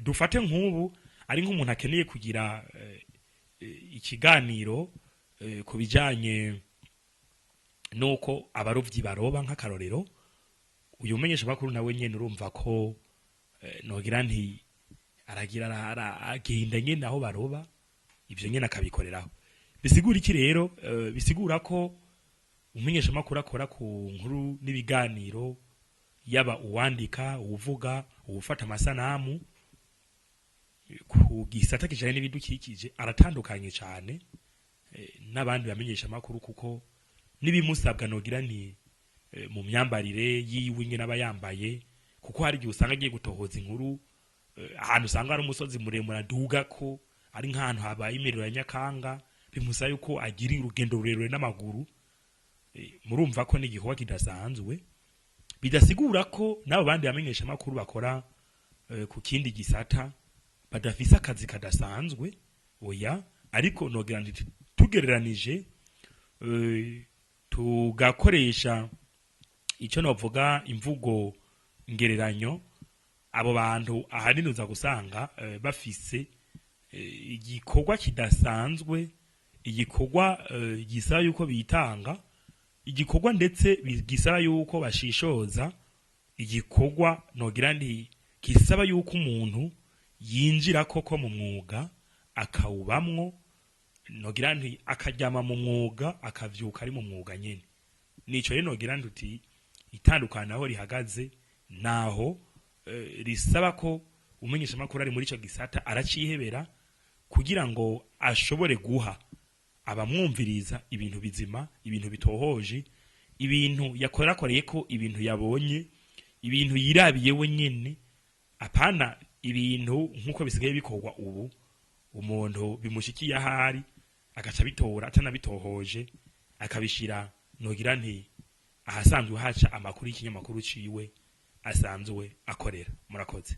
dufate nk'ubu ari nk'umuntu akeneye kugira ikiganiro ku bijanye nuko abarovyi baroba nk'akarorero uyu menyesha makuru nawe nyene urumva ko nogira nti aragira agenda nyene aho baroba ivyo nyene akabikoreraho bisigura iki rero bisigura ko umenyesha makuru akora ku nkuru n'ibiganiro yaba uwandika uvuga ufata amasanamu ku gisata kijanye n'ibidukikije aratandukanye cyane n'abandi bamenyesha makuru kuko nibimusabwa nogira nti mu myambarire yiwe nyine abayambaye kuko hari gihe usanga agiye gutohoza inkuru ahantu usanga ari umusozi muremure aduga ko ari nk'ahantu habaye imiriro ya Nyakanga bimusaba yuko agira urugendo rurerure n'amaguru murumva ko n'igikorwa kidasanzwe bidasigura ko nabo bandi bamenyesha makuru bakora ku kindi gisata badafisa akazi kadasanzwe oya ariko nogira nti tugereranije tugakoresha icyo novuga imvugo ngereranyo abo bantu ahanini uza gusanga bafise igikorwa kidasanzwe igikorwa gisaba yuko bitanga igikorwa ndetse gisaba yuko bashishoza igikorwa nogira nti kisaba yuko umuntu yinjira koko mu mwuga akawubamwo nogira nti akajyama mu mwuga akavyuka ari mu mwuga nyene nico rero nogira nti itandukanaho rihagaze naho risaba ko umenyesha makuru ari muri ico gisata aracihebera kugira ngo ashobore guha abamwumviriza ibintu bizima ibintu bitohoje ibintu yakorakoreye ko ibintu yabonye ibintu yirabiye we nyene apana ibintu nkuko bisigaye bikorwa ubu umuntu bimushikiye ahari agaca bitora atanabitohoje akabishira nogira nti ahasanzwe haca amakuru y'ikinyamakuru ciwe asanzwe akorera murakoze